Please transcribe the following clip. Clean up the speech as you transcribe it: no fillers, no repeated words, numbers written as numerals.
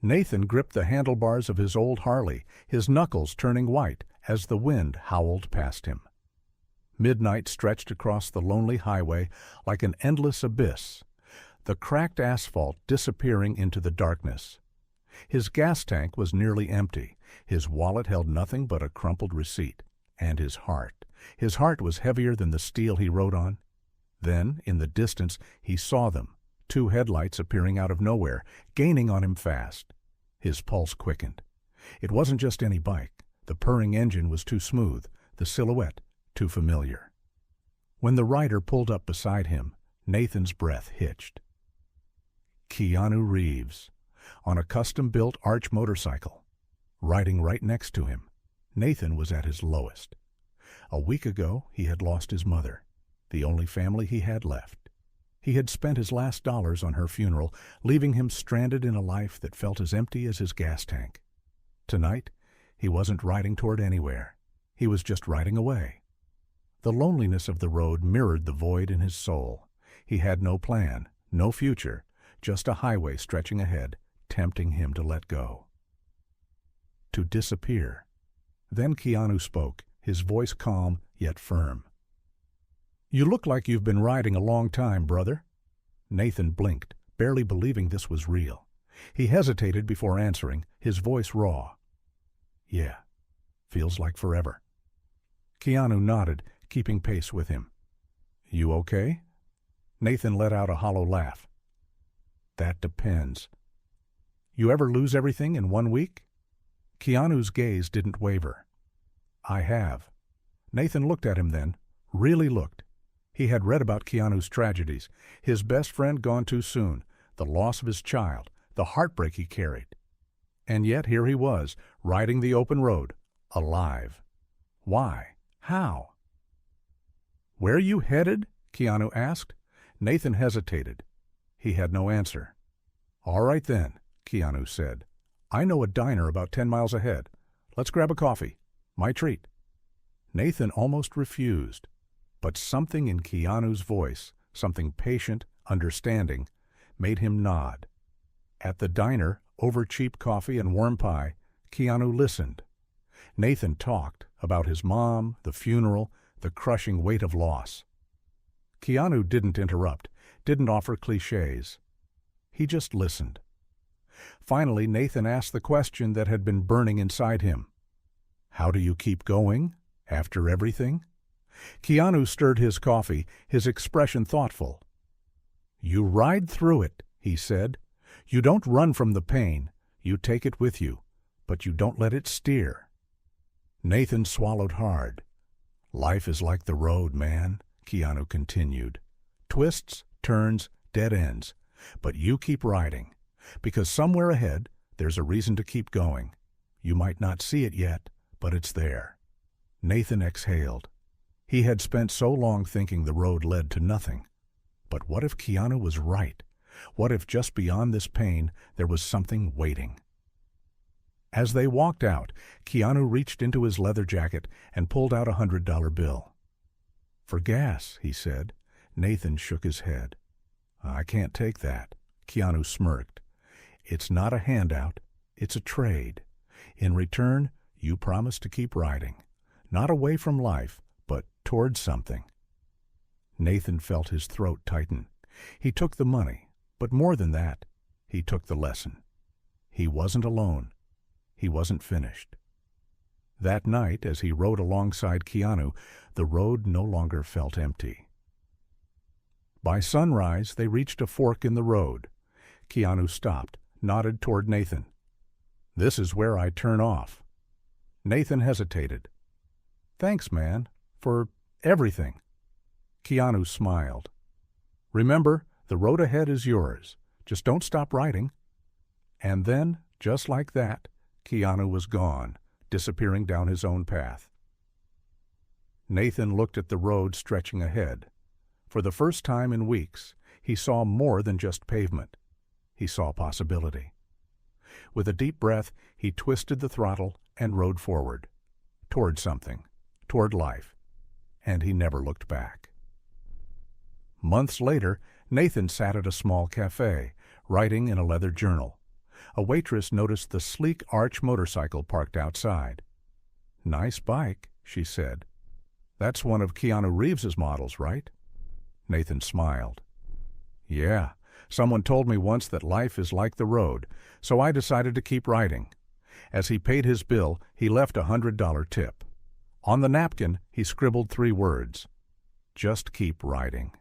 Nathan gripped the handlebars of his old Harley, his knuckles turning white as the wind howled past him. Midnight stretched across the lonely highway like an endless abyss, the cracked asphalt disappearing into the darkness. His gas tank was nearly empty. His wallet held nothing but a crumpled receipt. And his heart was heavier than the steel he rode on. Then, in the distance, he saw them, two headlights appearing out of nowhere, gaining on him fast. His pulse quickened. It wasn't just any bike. The purring engine was too smooth, the silhouette too familiar. When the rider pulled up beside him, Nathan's breath hitched. Keanu Reeves, on a custom-built Arch motorcycle. Riding right next to him, Nathan was at his lowest. A week ago, he had lost his mother, the only family he had left. He had spent his last dollars on her funeral, leaving him stranded in a life that felt as empty as his gas tank. Tonight, he wasn't riding toward anywhere. He was just riding away. The loneliness of the road mirrored the void in his soul. He had no plan, no future, just a highway stretching ahead, tempting him to let go. To disappear. Then Keanu spoke, his voice calm yet firm. "You look like you've been riding a long time, brother." Nathan blinked, barely believing this was real. He hesitated before answering, his voice raw. "Yeah, feels like forever." Keanu nodded, keeping pace with him. "You okay?" Nathan let out a hollow laugh. "That depends. You ever lose everything in 1 week?" Keanu's gaze didn't waver. "I have." Nathan looked at him then, really looked. He had read about Keanu's tragedies, his best friend gone too soon, the loss of his child, the heartbreak he carried. And yet here he was, riding the open road, alive. Why? How? "Where are you headed?" Keanu asked. Nathan hesitated. He had no answer. "All right then," Keanu said. "I know a diner about 10 miles ahead. Let's grab a coffee. My treat." Nathan almost refused, but something in Keanu's voice, something patient, understanding, made him nod. At the diner, over cheap coffee and warm pie, Keanu listened. Nathan talked about his mom, the funeral, the crushing weight of loss. Keanu didn't interrupt, didn't offer cliches. He just listened. Finally, Nathan asked the question that had been burning inside him. "How do you keep going, after everything?" Keanu stirred his coffee, his expression thoughtful. "You ride through it," he said. "You don't run from the pain. You take it with you, but you don't let it steer." Nathan swallowed hard. "Life is like the road, man," Keanu continued. "Twists, turns, dead ends. But you keep riding. Because somewhere ahead, there's a reason to keep going. You might not see it yet, but it's there." Nathan exhaled. He had spent so long thinking the road led to nothing. But what if Keanu was right? What if just beyond this pain there was something waiting? As they walked out, Keanu reached into his leather jacket and pulled out a $100 bill. "For gas," he said. Nathan shook his head. "I can't take that." Keanu smirked. "It's not a handout, it's a trade. In return, you promise to keep riding. Not away from life, but towards something." Nathan felt his throat tighten. He took the money, but more than that, he took the lesson. He wasn't alone. He wasn't finished. That night, as he rode alongside Keanu, the road no longer felt empty. By sunrise, they reached a fork in the road. Keanu stopped, nodded toward Nathan. "This is where I turn off." Nathan hesitated. "Thanks, man, for everything." Keanu smiled. "Remember, the road ahead is yours. Just don't stop riding." And then, just like that, Keanu was gone, disappearing down his own path. Nathan looked at the road stretching ahead. For the first time in weeks, he saw more than just pavement. He saw possibility. With a deep breath, he twisted the throttle and rode forward, toward something, toward life, and he never looked back. Months later, Nathan sat at a small cafe, writing in a leather journal. A waitress noticed the sleek Arch motorcycle parked outside. "Nice bike," she said. "That's one of Keanu Reeves's models, right?" Nathan smiled. "Yeah, someone told me once that life is like the road, so I decided to keep riding." As he paid his bill, he left a $100 tip. On the napkin, he scribbled 3 words: "Just keep riding."